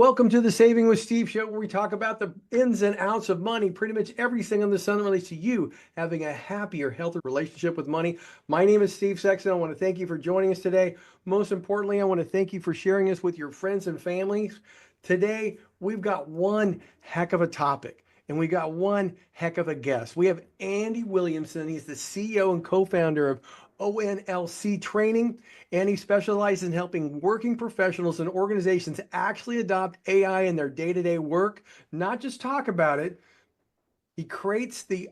Welcome to the Saving with Steve show, where we talk about the ins and outs of money, pretty much everything on the sun that relates to you having a happier, healthier relationship with money. My name is Steve Sexton. I want to thank you for joining us today. Most importantly, I want to thank you for sharing this with your friends and families. Today, we've got one heck of a topic, and we got one heck of a guest. We have Andy Williamson. He's the CEO and co-founder of ONLC Training, and he specializes in helping working professionals and organizations actually adopt AI in their day-to-day work, not just talk about it. He created the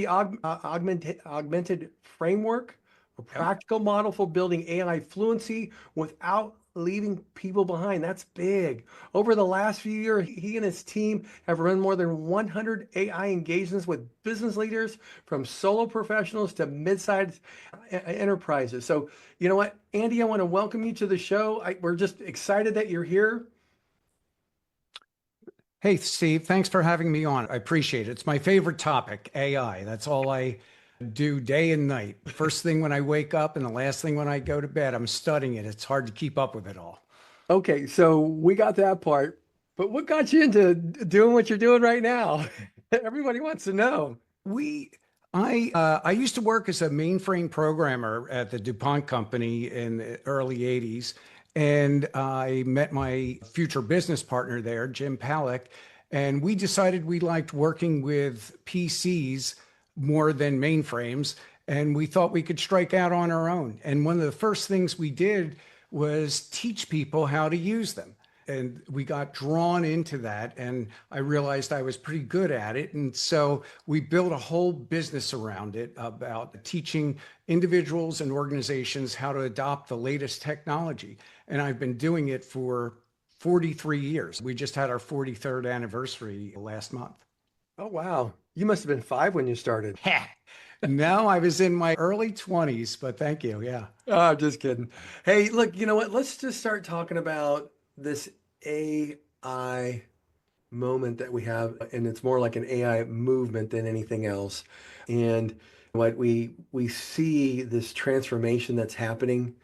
Augmented Framework, a practical model for building AI fluency without leaving people behind. That's big. Over the last few years, he and his team have run more than 100 AI engagements with business leaders, from solo professionals to mid-sized enterprises. So, you know what, Andy, I want to welcome you to the show. We're just excited that you're here. Hey, Steve, thanks for having me on. I appreciate it. It's my favorite topic, AI. That's all I do day and night. First thing when I wake up and the last thing when I go to bed, I'm studying it. It's hard to keep up with it all. Okay, so we got that part, but what got you into doing what you're doing right now? Everybody wants to know. We, I used to work as a mainframe programmer at the DuPont company in the early 80s. And I met my future business partner there, Jim Palick, and we decided we liked working with PCs more than mainframes, and we thought we could strike out on our own. And one of the first things we did was teach people how to use them. And we got drawn into that, and I realized I was pretty good at it. And so we built a whole business around it, about teaching individuals and organizations how to adopt the latest technology. And I've been doing it for 43 years. We just had our 43rd anniversary last month. Oh, wow. You must have been 5 when you started. No, I was in my early 20s, but thank you. Yeah. Oh, I'm just kidding. Hey, look, you know what? Let's just start talking about this AI moment that we have, and it's more like an AI movement than anything else. And what we see this transformation that's happening,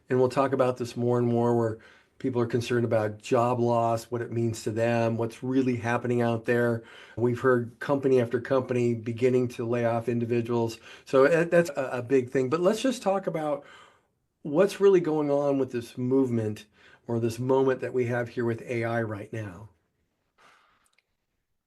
and we'll talk about this more and more, where people are concerned about job loss, what it means to them, what's really happening out there. We've heard company after company beginning to lay off individuals. So that's a big thing. But let's just talk about what's really going on with this movement, or this moment that we have here with AI right now.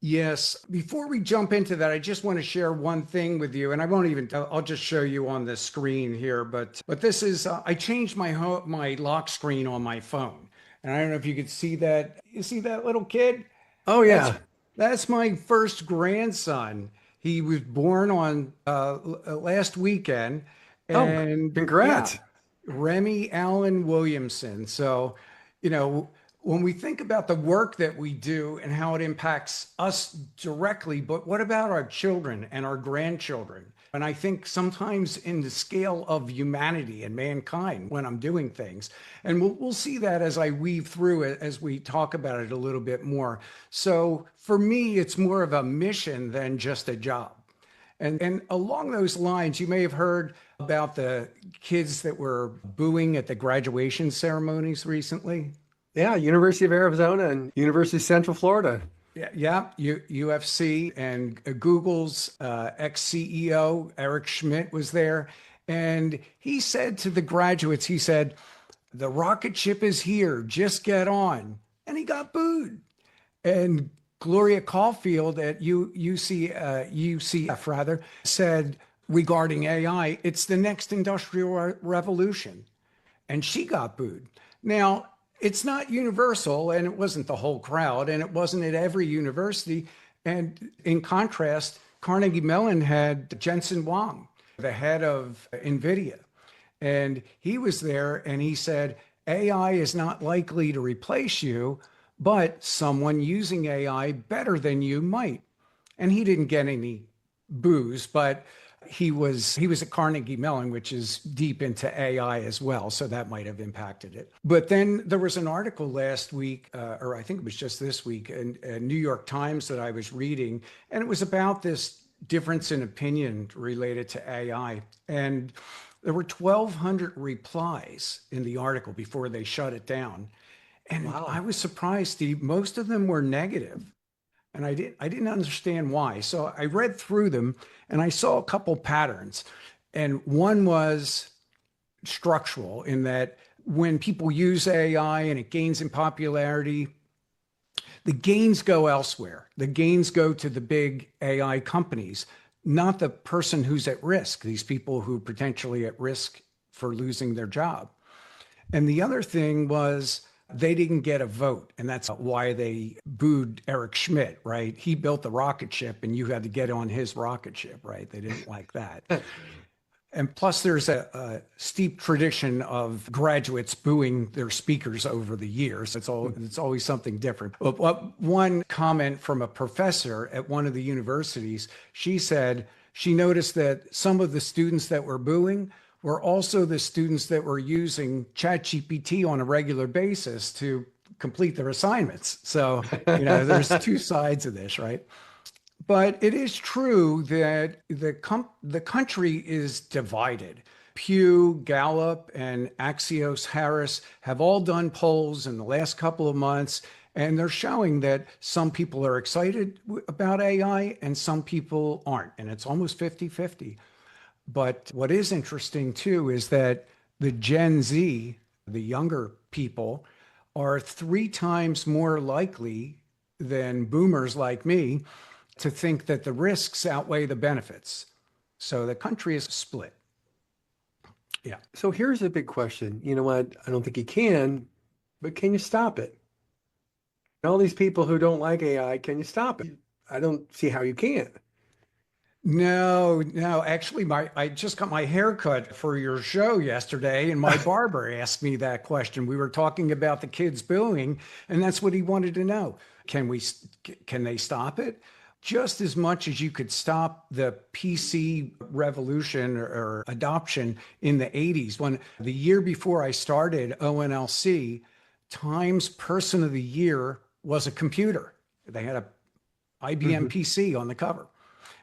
Yes. Before we jump into that, I just want to share one thing with you, and I won't even, I'll just show you on the screen here, but this is, I changed my lock screen on my phone. And I don't know if you could see that. You see that little kid? Oh, yeah. That's my first grandson. He was born on last weekend. Oh, And yeah, congrats. Remy Allen Williamson. So, you know, when we think about the work that we do and how it impacts us directly, but what about our children and our grandchildren? And I think sometimes in the scale of humanity and mankind when I'm doing things, and we'll see that as I weave through it, as we talk about it a little bit more. So for me, it's more of a mission than just a job. And along those lines, you may have heard about the kids that were booing at the graduation ceremonies recently. Yeah, University of Arizona and University of Central Florida. Yeah, UFC, and Google's ex-CEO, Eric Schmidt, was there. And he said to the graduates, he said, "The rocket ship is here, just get on." And he got booed. And Gloria Caulfield at UCF rather said regarding AI, "It's the next industrial revolution." And she got booed. Now, it's not universal, and it wasn't the whole crowd, and it wasn't at every university. And in contrast, Carnegie Mellon had Jensen Huang, the head of NVIDIA, and he was there, and he said, AI is not likely to replace you, but someone using AI better than you might. And he didn't get any boos, but he was at Carnegie Mellon, which is deep into AI as well, so that might have impacted it. But then there was an article last week, or I think it was just this week, in New York Times that I was reading, and it was about this difference in opinion related to AI. And there were 1,200 replies in the article before they shut it down. And I Wow. was surprised, Steve. Most of them were negative, and I didn't understand why. So I read through them and I saw a couple patterns. And one was structural in that when people use AI and it gains in popularity, the gains go elsewhere. The gains go to the big AI companies, not the person who's at risk, these people who potentially at risk for losing their job. And the other thing was they didn't get a vote. And that's why they booed Eric Schmidt, right? He built the rocket ship and you had to get on his rocket ship, right? They didn't like that. And plus, there's a steep tradition of graduates booing their speakers over the years. It's always something different. But one comment from a professor at one of the universities, she said she noticed that some of the students that were booing were also the students that were using ChatGPT on a regular basis to complete their assignments. So, there's two sides of this, right? But it is true that the country is divided. Pew, Gallup, and Axios Harris have all done polls in the last couple of months, and they're showing that some people are excited about AI and some people aren't. And it's almost 50-50. But what is interesting too is that the Gen Z, the younger people, are 3 times more likely than boomers like me to think that the risks outweigh the benefits. So the country is split. Yeah. So here's a big question. You know what? I don't think you can, but can you stop it? All these people who don't like AI, can you stop it? I don't see how you can. No, no, actually I just got my hair cut for your show yesterday and my barber asked me that question. We were talking about the kids booing and that's what he wanted to know. Can they stop it? Just as much as you could stop the PC revolution or adoption in the 80s. When the year before I started ONLC, Times Person of the Year was a computer. They had a IBM Mhm. PC on the cover.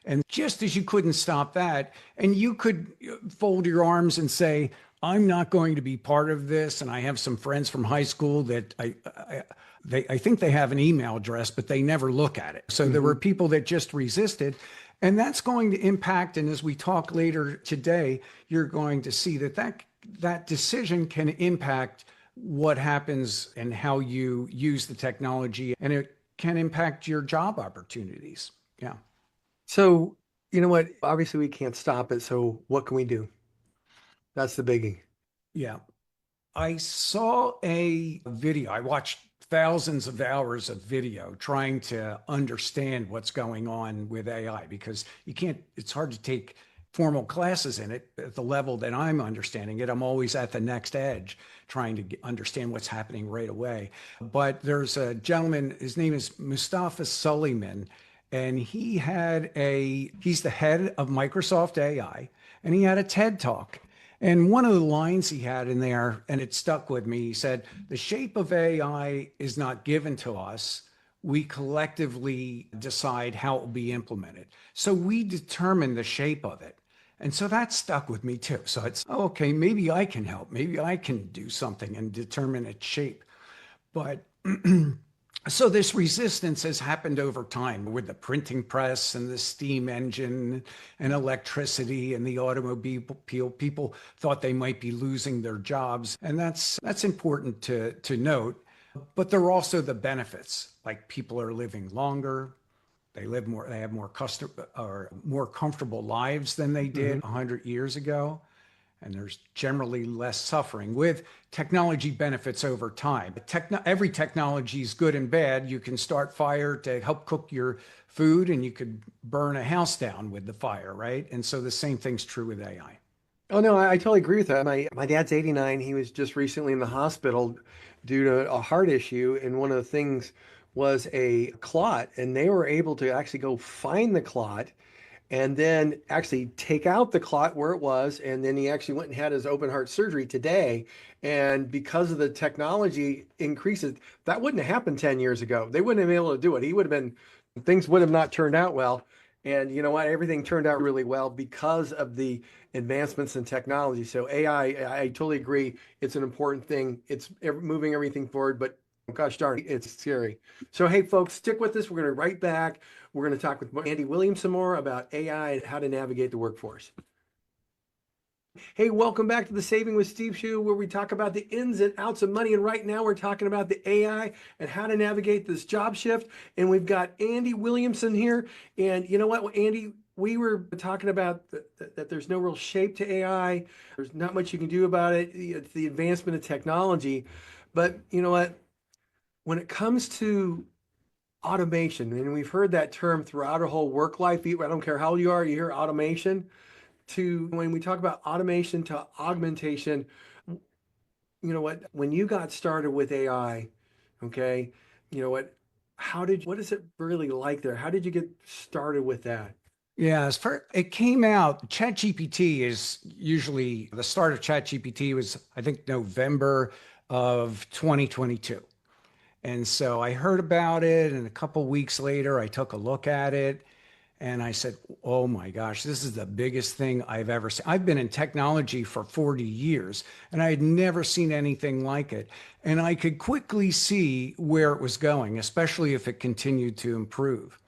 And just as you couldn't stop that, and you could fold your arms and say, I'm not going to be part of this. And I have some friends from high school that I think they have an email address, but they never look at it. So there were Mhm. people that just resisted. And that's going to impact. And as we talk later today, you're going to see that decision can impact what happens and how you use the technology. And it can impact your job opportunities. Yeah. So, you know what? Obviously, we can't stop it. So, what can we do? That's the biggie. Yeah. I saw a video. I watched thousands of hours of video trying to understand what's going on with AI because it's hard to take formal classes in it at the level that I'm understanding it. I'm always at the next edge trying to understand what's happening right away. But there's a gentleman, his name is Mustafa Suleiman, and he's the head of Microsoft AI, and he had a TED talk. And one of the lines he had in there, and it stuck with me, he said, the shape of AI is not given to us. We collectively decide how it will be implemented. So we determine the shape of it. And so that stuck with me too. So okay, maybe I can help. Maybe I can do something and determine its shape. But so this resistance has happened over time with the printing press and the steam engine and electricity and the automobile. People thought they might be losing their jobs, and that's important to note. But there are also the benefits, like people are living longer, they live more, they have more custom or more comfortable lives than they did Mhm. 100 years ago, and there's generally less suffering with technology benefits over time. Every technology is good and bad. You can start fire to help cook your food and you could burn a house down with the fire, right? And so the same thing's true with AI. Oh no, I totally agree with that. My dad's 89. He was just recently in the hospital due to a heart issue, and one of the things was a clot, and they were able to actually go find the clot and then actually take out the clot where it was, and then he actually went and had his open heart surgery today. And because of the technology increases, that wouldn't have happened 10 years ago. They wouldn't have been able to do it. He would have been, things would have not turned out well. And you know what? Everything turned out really well because of the advancements in technology. So AI, I totally agree. It's an important thing. It's moving everything forward, but Gosh darn, it's scary. So, hey, folks, stick with us. We're going to right back. We're going to talk with Andy Williamson more about AI and how to navigate the workforce. Hey, welcome back to the Saving with Steve show, where we talk about the ins and outs of money. And right now, we're talking about the AI and how to navigate this job shift. And we've got Andy Williamson here. And you know what, Andy? We were talking about that there's no real shape to AI. There's not much you can do about it. It's the advancement of technology. But you know what? When it comes to automation, and we've heard that term throughout our whole work life, I don't care how old you are, you hear automation. To when we talk about automation to augmentation, you know what, when you got started with AI, okay, you know what is it really like there? How did you get started with that? Yeah, it came out, ChatGPT is usually the start of ChatGPT was, I think, November of 2022. And so I heard about it, and a couple weeks later, I took a look at it and I said, oh my gosh, this is the biggest thing I've ever seen. I've been in technology for 40 years and I had never seen anything like it. And I could quickly see where it was going, especially if it continued to improve.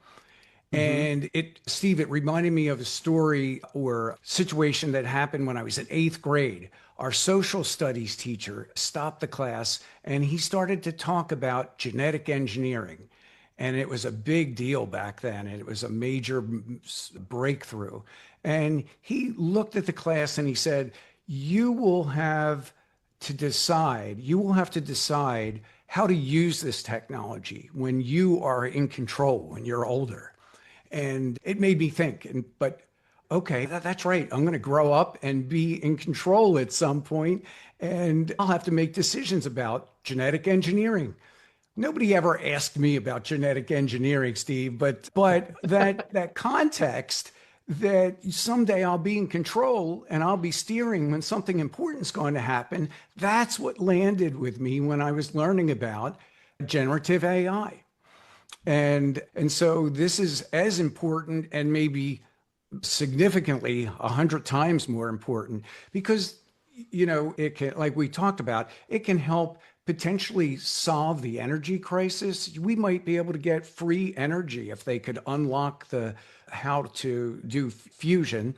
And Steve, it reminded me of a story or situation that happened when I was in eighth grade. Our social studies teacher stopped the class and he started to talk about genetic engineering. And it was a big deal back then. And it was a major breakthrough. And he looked at the class and he said, you will have to decide how to use this technology when you are in control, when you're older. And it made me think, but okay, that's right. I'm going to grow up and be in control at some point, and I'll have to make decisions about genetic engineering. Nobody ever asked me about genetic engineering, Steve, but that context that someday I'll be in control and I'll be steering when something important is going to happen, that's what landed with me when I was learning about generative AI. And so this is as important and maybe significantly 100 times more important because, it can, like we talked about, it can help potentially solve the energy crisis. We might be able to get free energy if they could unlock how to do fusion,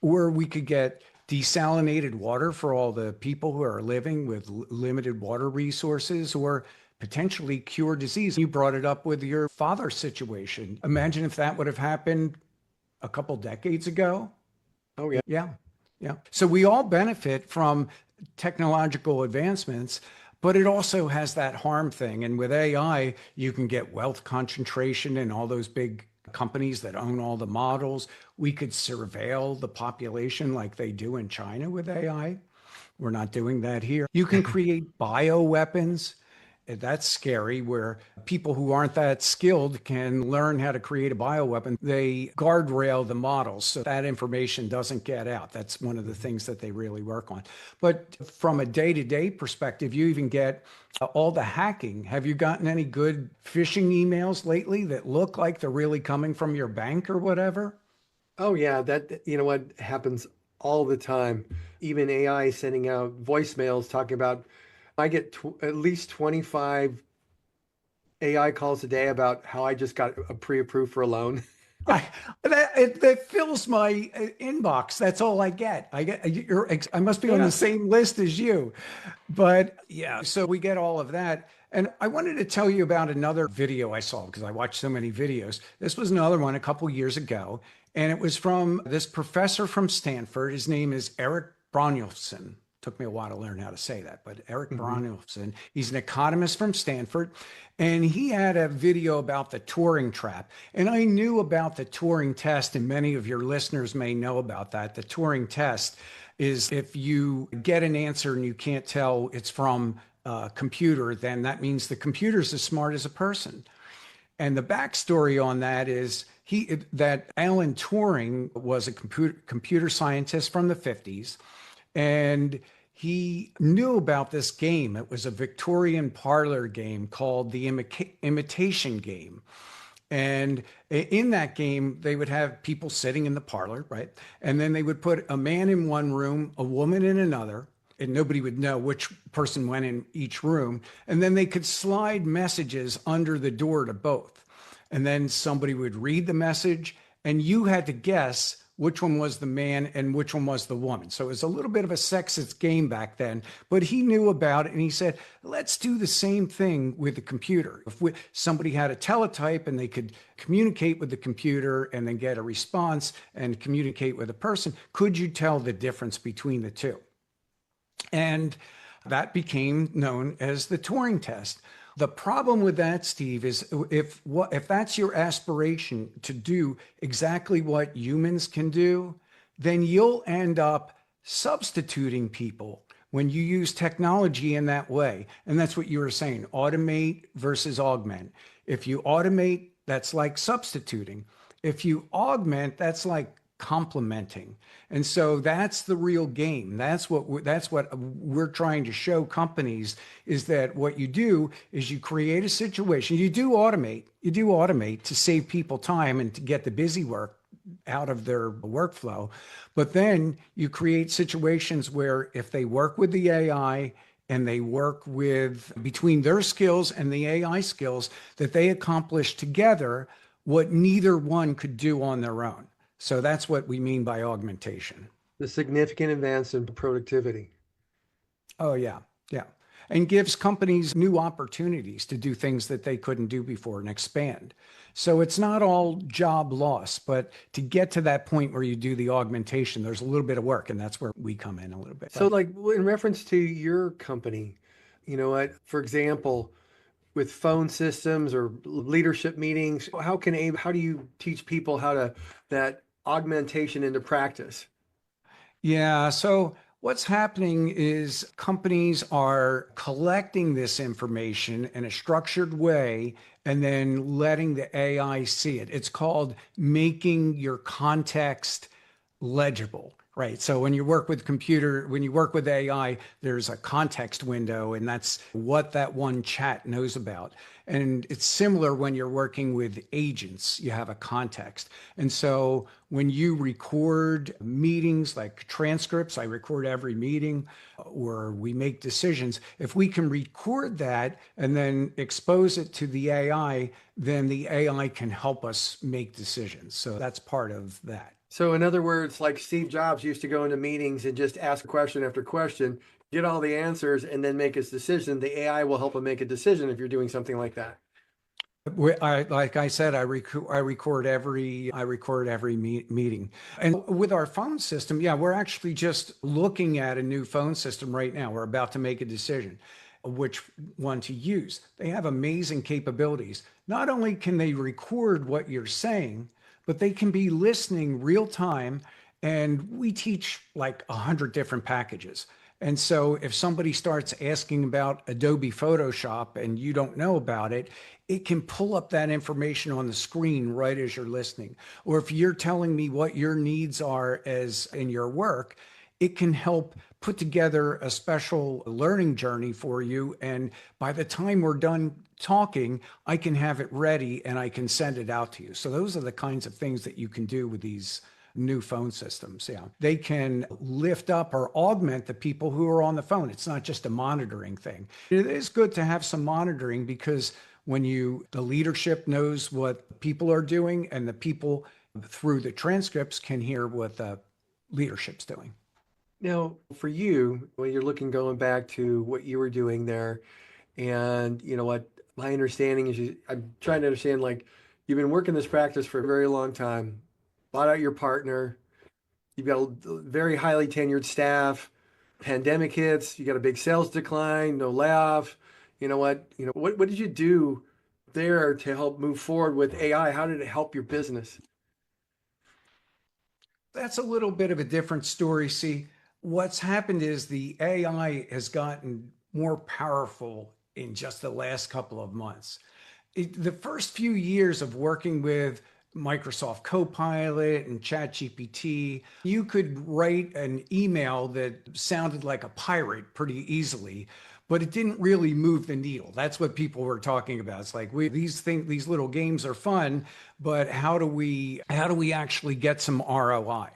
or we could get desalinated water for all the people who are living with limited water resources, or potentially cure disease. You brought it up with your father's situation. Imagine if that would have happened a couple decades ago. Oh, yeah. Yeah. Yeah. So we all benefit from technological advancements, but it also has that harm thing. And with AI, you can get wealth concentration in all those big companies that own all the models. We could surveil the population like they do in China with AI. We're not doing that here. You can create bioweapons. That's scary, where people who aren't that skilled can learn how to create a bioweapon. They guardrail the models so that information doesn't get out. That's one of the things that they really work on. But from a day-to-day perspective, you even get all the hacking. Have you gotten any good phishing emails lately that look like they're really coming from your bank or whatever? Oh, yeah. You know what happens all the time. Even AI sending out voicemails talking about, I get at least 25 AI calls a day about how I just got a pre-approved for a loan. That fills my inbox. That's all I get. I must be on Yeah. the same list as you, but yeah. So we get all of that, and I wanted to tell you about another video I saw because I watch so many videos. This was another one a couple years ago, and it was from this professor from Stanford. His name is Eric Brynjolfsson. Took me a while to learn how to say that, but Eric Brynjolfsson, he's an economist from Stanford, and he had a video about the Turing trap. And I knew about the Turing test, and many of your listeners may know about that. The Turing test is if you get an answer and you can't tell it's from a computer, then that means the computer's as smart as a person. And the backstory on that is that Alan Turing was a computer scientist from the 50s. And he knew about this game. It was a Victorian parlor game called the Imitation Game. And in that game, they would have people sitting in the parlor, right? And then they would put a man in one room, a woman in another. and nobody would know which person went in each room. And then they could slide messages under the door to both. And then somebody would read the message, and you had to guess which one was the man and which one was the woman. So it was a little bit of a sexist game back then, but he knew about it, and he said, let's do the same thing with the computer. If somebody had a teletype and they could communicate with the computer and then get a response and communicate with a person, could you tell the difference between the two? And that became known as the Turing test. The problem with that, Steve, is if that's your aspiration to do exactly what humans can do, then you'll end up substituting people when you use technology in that way. And that's what you were saying, automate versus augment. If you automate, that's like substituting. If you augment, that's like complementing. And so that's the real game. That's what we're trying to show companies, is that what you do is you create a situation. You do automate to save people time and to get the busy work out of their workflow. But then you create situations where if they work with the AI and they work with between their skills and the AI skills, that they accomplish together what neither one could do on their own. So that's what we mean by augmentation. The significant advance in productivity. Oh, yeah. Yeah. And gives companies new opportunities to do things that they couldn't do before and expand. So it's not all job loss, but to get to that point where you do the augmentation, there's a little bit of work, and that's where we come in a little bit. So like in reference to your company, you know what, for example, with phone systems or leadership meetings, how do you teach people that augmentation into practice? Yeah. So what's happening is companies are collecting this information in a structured way and then letting the AI see it. It's called making your context legible. Right. So when you work with AI, there's a context window, and that's what that one chat knows about. And it's similar when you're working with agents, you have a context. And so when you record meetings like transcripts, I record every meeting, or we make decisions. If we can record that and then expose it to the AI, then the AI can help us make decisions. So that's part of that. So in other words, like Steve Jobs used to go into meetings and just ask question after question, get all the answers, and then make his decision. The AI will help him make a decision if you're doing something like that. Like I said, I record every meeting. And with our phone system, yeah, we're actually just looking at a new phone system right now. We're about to make a decision which one to use. They have amazing capabilities. Not only can they record what you're saying, but they can be listening real time. And we teach like 100 different packages. And so if somebody starts asking about Adobe Photoshop and you don't know about it, it can pull up that information on the screen right as you're listening. Or if you're telling me what your needs are as in your work, it can help put together a special learning journey for you. And by the time we're done talking, I can have it ready and I can send it out to you. So those are the kinds of things that you can do with these new phone systems. Yeah. They can lift up or augment the people who are on the phone. It's not just a monitoring thing. It is good to have some monitoring, because when the leadership knows what people are doing, and the people through the transcripts can hear what the leadership's doing. Now, for you, when you're going back to what you were doing there, and you know what, my understanding is I'm trying to understand, like, you've been working this practice for a very long time, bought out your partner, you've got a very highly tenured staff, pandemic hits, you got a big sales decline, no layoff. What did you do there to help move forward with AI? How did it help your business? That's a little bit of a different story. See, what's happened is the AI has gotten more powerful in just the last couple of months. The first few years of working with Microsoft Copilot and ChatGPT, you could write an email that sounded like a pirate pretty easily, but it didn't really move the needle. That's what people were talking about. It's like, these little games are fun, but how do we actually get some ROI?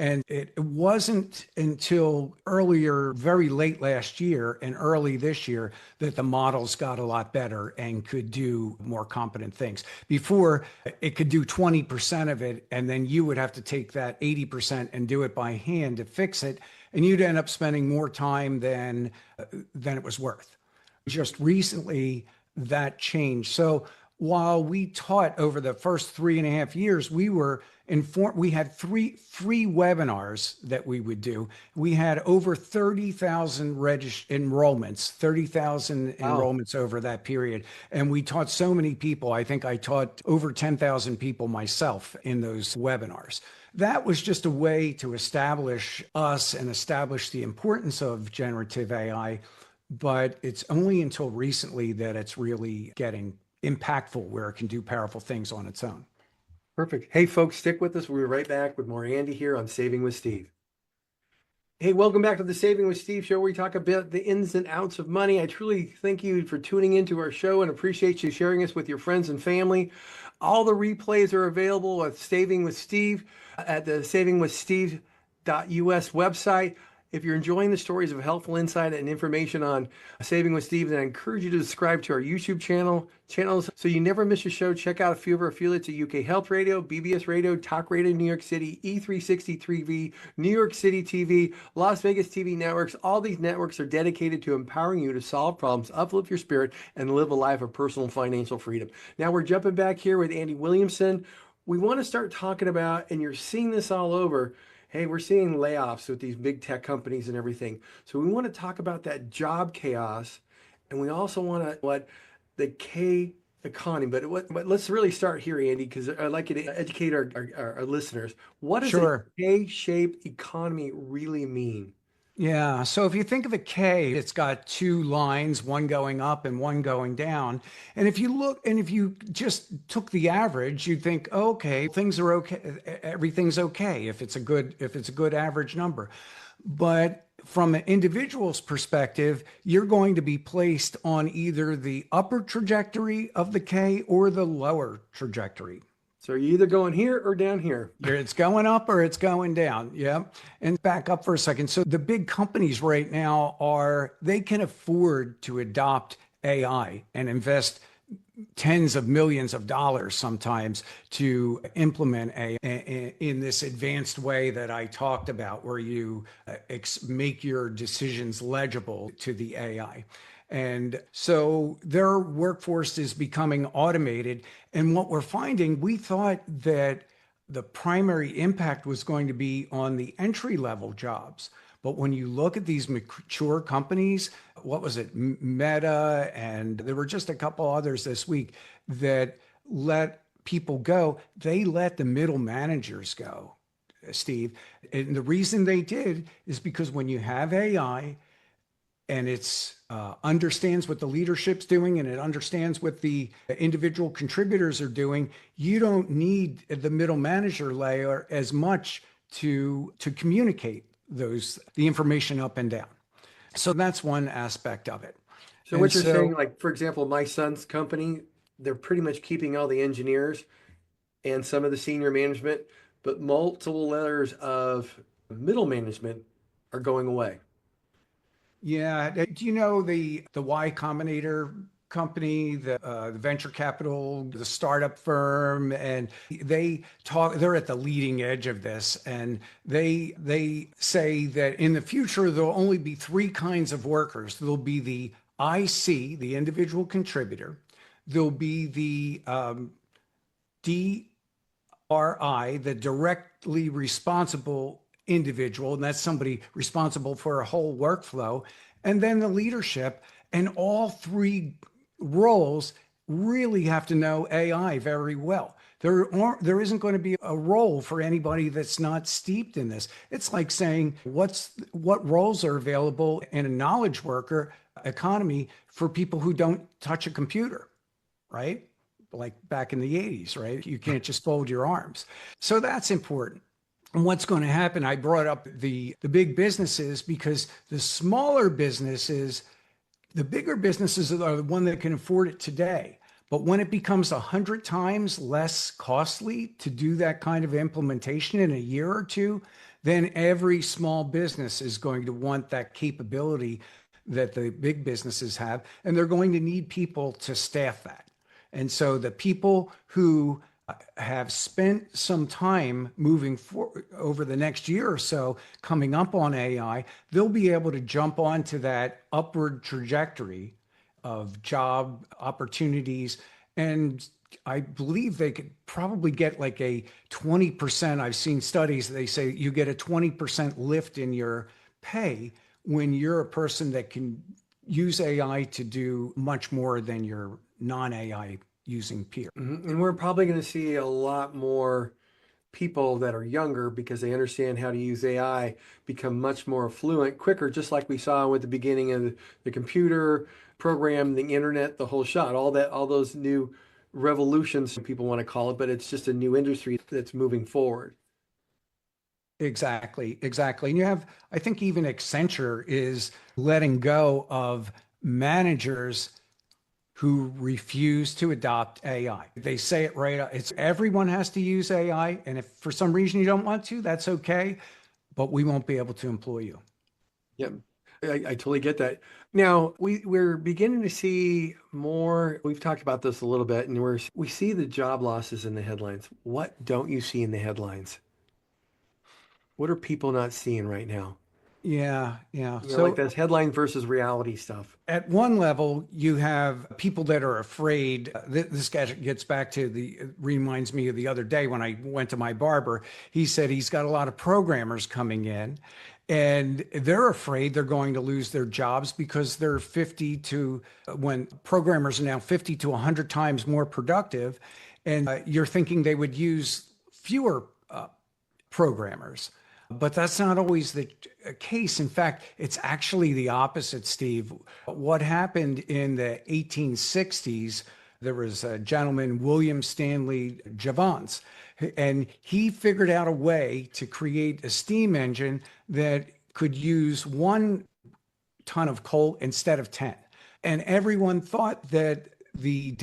And it wasn't until earlier, very late last year and early this year, that the models got a lot better and could do more competent things. Before, it could do 20% of it, and then you would have to take that 80% and do it by hand to fix it. And you'd end up spending more time than it was worth. Just recently, that changed. So while we taught over the first 3.5 years, we were informed. We had three free webinars that we would do. We had over 30,000 enrollments, 30,000 enrollments over that period. And we taught so many people. I think I taught over 10,000 people myself in those webinars. That was just a way to establish us and establish the importance of generative AI. But it's only until recently that it's really getting impactful where it can do powerful things on its own. Perfect. Hey, folks, stick with us. We'll be right back with more Andy here on Saving with Steve. Hey, welcome back to the Saving with Steve show, where we talk about the ins and outs of money. I truly thank you for tuning into our show and appreciate you sharing us with your friends and family. All the replays are available at Saving with Steve at the savingwithsteve.us website. If you're enjoying the stories of helpful insight and information on Saving with Steve, then I encourage you to subscribe to our YouTube channels so you never miss a show. Check out a few of our affiliates at UK Health Radio, BBS Radio, Talk Radio New York City, E363V, New York City TV, Las Vegas TV networks. All these networks are dedicated to empowering you to solve problems, uplift your spirit, and live a life of personal and financial freedom. Now we're jumping back here with Andy Williamson. We want to start talking about, and you're seeing this all over, hey, we're seeing layoffs with these big tech companies and everything. So we want to talk about that job chaos, and we also want to the K economy. But let's really start here, Andy, because I'd like you to educate our listeners. What does a K-shaped economy really mean? Yeah. So if you think of a K, it's got two lines, one going up and one going down. And if you just took the average, you'd think, okay, things are okay. Everything's okay if it's a good average number. But from an individual's perspective, you're going to be placed on either the upper trajectory of the K or the lower trajectory. So you're either going here or down here. It's going up or it's going down. Yeah. And back up for a second. So the big companies right now they can afford to adopt AI and invest tens of millions of dollars sometimes to implement AI in this advanced way that I talked about, where you make your decisions legible to the AI. And so their workforce is becoming automated. And what we're finding, we thought that the primary impact was going to be on the entry-level jobs. But when you look at these mature companies, what was it, Meta, and there were just a couple others this week that let people go, they let the middle managers go, Steve. And the reason they did is because when you have AI, and it understands what the leadership's doing, and it understands what the individual contributors are doing, you don't need the middle manager layer as much to communicate the information up and down. So that's one aspect of it. So what you're saying, like, for example, my son's company, they're pretty much keeping all the engineers and some of the senior management, but multiple layers of middle management are going away. Yeah. Do you know the Y Combinator company, the venture capital, the startup firm, and they're at the leading edge of this. And they say that in the future, there'll only be three kinds of workers. There'll be the IC, the individual contributor. There'll be the DRI, the directly responsible individual, and that's somebody responsible for a whole workflow, and then the leadership. And all three roles really have to know AI very well. There isn't going to be a role for anybody that's not steeped in this. It's like saying what roles are available in a knowledge worker economy for people who don't touch a computer, right? Like back in the 80s, right? You can't just fold your arms. So that's important. And what's going to happen, I brought up the big businesses because the smaller businesses, the bigger businesses are the one that can afford it today. But when it becomes 100 times less costly to do that kind of implementation in a year or two, then every small business is going to want that capability that the big businesses have, and they're going to need people to staff that. And so the people who have spent some time moving forward over the next year or so coming up on AI, they'll be able to jump onto that upward trajectory of job opportunities. And I believe they could probably get like a 20%. I've seen studies, they say you get a 20% lift in your pay when you're a person that can use AI to do much more than your non-AI using peer. And we're probably going to see a lot more people that are younger because they understand how to use AI become much more fluent quicker, just like we saw with the beginning of the computer program, the internet, the whole shot, all that, all those new revolutions, people want to call it, but it's just a new industry that's moving forward. Exactly, exactly. And you have, I think even Accenture is letting go of managers who refuse to adopt AI. They say it right. It's everyone has to use AI. And if for some reason you don't want to, that's okay, but we won't be able to employ you. Yep. I totally get that. Now we're beginning to see more. We've talked about this a little bit, and we see the job losses in the headlines. What don't you see in the headlines? What are people not seeing right now? Yeah, yeah. You know, like So that's headline versus reality stuff. at one level, you have people that are afraid. This guy gets back to reminds me of the other day when I went to my barber. He said he's got a lot of programmers coming in and they're afraid they're going to lose their jobs because they're 50 to, when programmers are now 50 to 100 times more productive. And you're thinking they would use fewer programmers. But that's not always the case. In fact, it's actually the opposite, Steve. What happened in the 1860s, there was a gentleman, William Stanley Jevons, and he figured out a way to create a steam engine that could use 1 ton of coal instead of 10. And everyone thought that the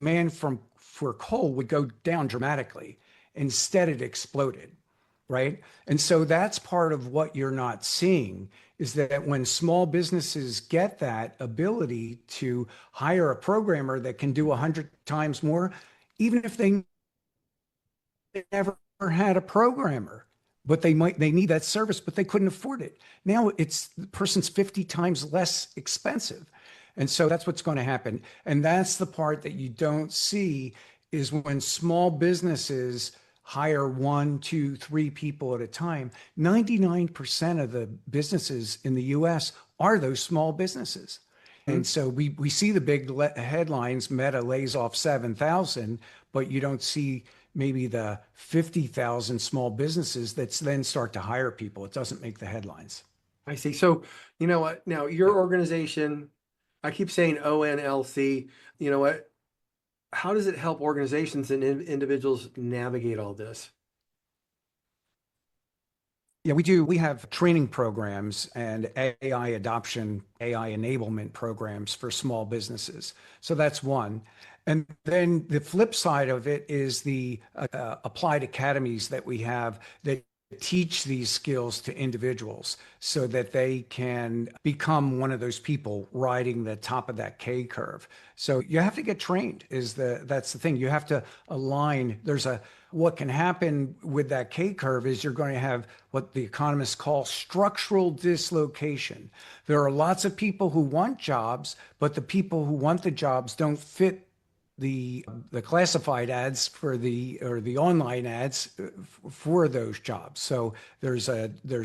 demand for coal would go down dramatically. Instead, it exploded, right? And so that's part of what you're not seeing is that when small businesses get that ability to hire a programmer that can do 100 times more, even if they never had a programmer, but they need that service, but they couldn't afford it. Now it's the person's 50 times less expensive. And so that's what's going to happen. And that's the part that you don't see is when small businesses hire 1, 2, 3 people at a time. 99% of the businesses in the US are those small businesses. And so we see the big headlines, Meta lays off 7,000, but you don't see maybe the 50,000 small businesses that then start to hire people. It doesn't make the headlines. I see. So, you know what? Now, your organization, I keep saying ONLC, you know what? How does it help organizations and individuals navigate all this? Yeah, we do. We have training programs and AI adoption, AI enablement programs for small businesses. So that's one. And then the flip side of it is the applied academies that we have that teach these skills to individuals so that they can become one of those people riding the top of that K curve. So you have to get trained that's the thing. You have to align. What can happen with that K curve is you're going to have what the economists call structural dislocation. There are lots of people who want jobs, but the people who want the jobs don't fit the classified ads or the online ads for those jobs. So there's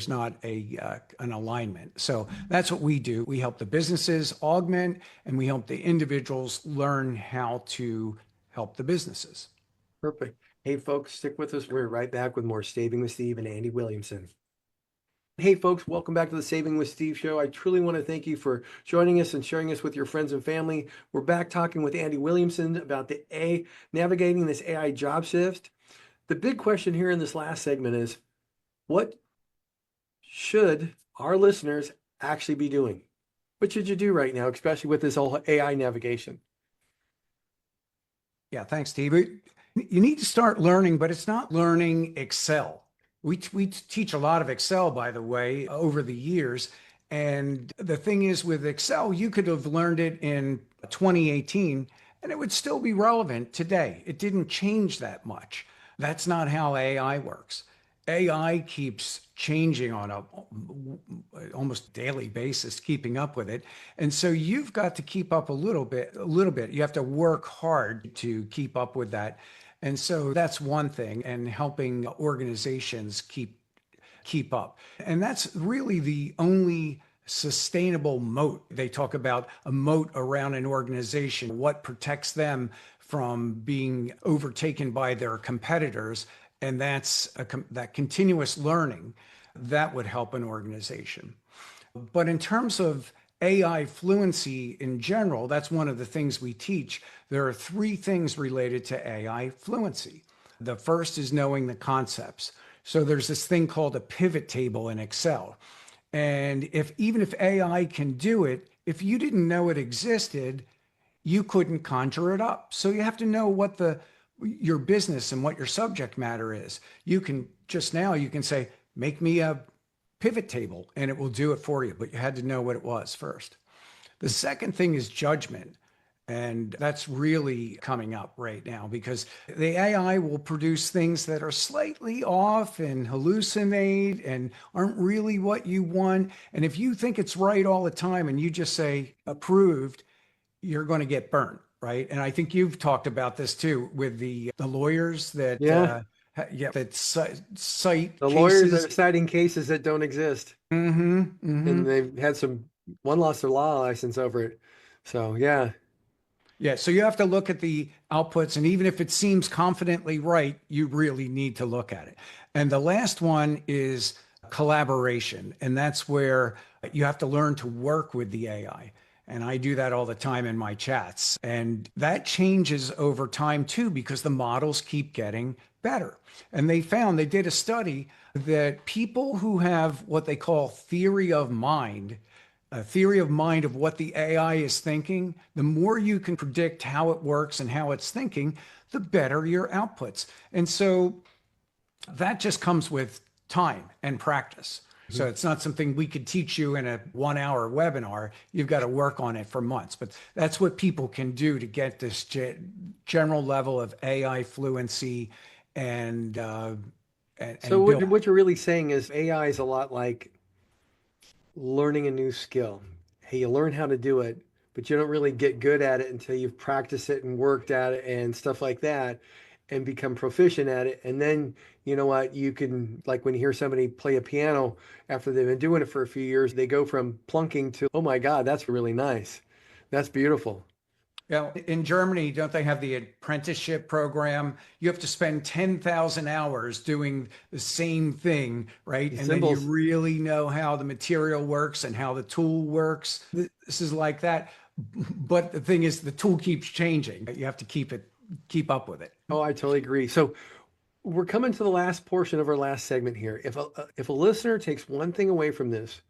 not an alignment. So that's what we do. We help the businesses augment and we help the individuals learn how to help the businesses. Perfect. Hey, folks, stick with us. We're right back with more Saving with Steve and Andy Williamson. Hey, folks, welcome back to the Saving with Steve show. I truly want to thank you for joining us and sharing us with your friends and family. We're back talking with Andy Williamson about navigating this AI job shift. The big question here in this last segment is, what should our listeners actually be doing? What should you do right now, especially with this whole AI navigation? Yeah, thanks, Steve. You need to start learning, but it's not learning Excel. We teach a lot of Excel, by the way, over the years. And the thing is, with Excel, you could have learned it in 2018 and it would still be relevant today. It didn't change that much. That's not how AI works. AI keeps changing on a almost daily basis, keeping up with it. And so you've got to keep up a little bit. You have to work hard to keep up with that. And so that's one thing, and helping organizations keep up. And that's really the only sustainable moat. They talk about a moat around an organization, what protects them from being overtaken by their competitors. And that's that continuous learning that would help an organization. But in terms of AI fluency in general, that's one of the things we teach. There are 3 things related to AI fluency. The first is knowing the concepts. So there's this thing called a pivot table in Excel. And even if AI can do it, if you didn't know it existed, you couldn't conjure it up. So you have to know what your business and what your subject matter is. You can say, make me a pivot table, and it will do it for you, but you had to know what it was first. The second thing is judgment. And that's really coming up right now, because the AI will produce things that are slightly off and hallucinate and aren't really what you want. And if you think it's right all the time and you just say approved, you're going to get burnt, right? And I think you've talked about this too with the lawyers that cite The lawyers cases. are citing cases that don't exist, and they've had one lost their law license over it. So yeah. Yeah, so you have to look at the outputs, and even if it seems confidently right, you really need to look at it. And the last one is collaboration, and that's where you have to learn to work with the AI. And I do that all the time in my chats. And that changes over time too, because the models keep getting better. And they did a study that people who have what they call theory of mind, a theory of mind of what the AI is thinking, the more you can predict how it works and how it's thinking, the better your outputs. And so that just comes with time and practice. So it's not something we could teach you in a 1-hour webinar. You've got to work on it for months. But that's what people can do to get this general level of AI fluency and so what you're really saying is AI is a lot like learning a new skill. Hey, you learn how to do it, but you don't really get good at it until you've practiced it and worked at it and stuff like that and become proficient at it. And then, you know what, you can, like when you hear somebody play a piano after they've been doing it for a few years, they go from plunking to, oh my God, that's really nice. That's beautiful. Yeah, in Germany, don't they have the apprenticeship program? You have to spend 10,000 hours doing the same thing, right? And then you really know how the material works and how the tool works. This is like that. But the thing is, the tool keeps changing. You have to keep up with it. Oh, I totally agree. So we're coming to the last portion of our last segment here. If a listener takes one thing away from this,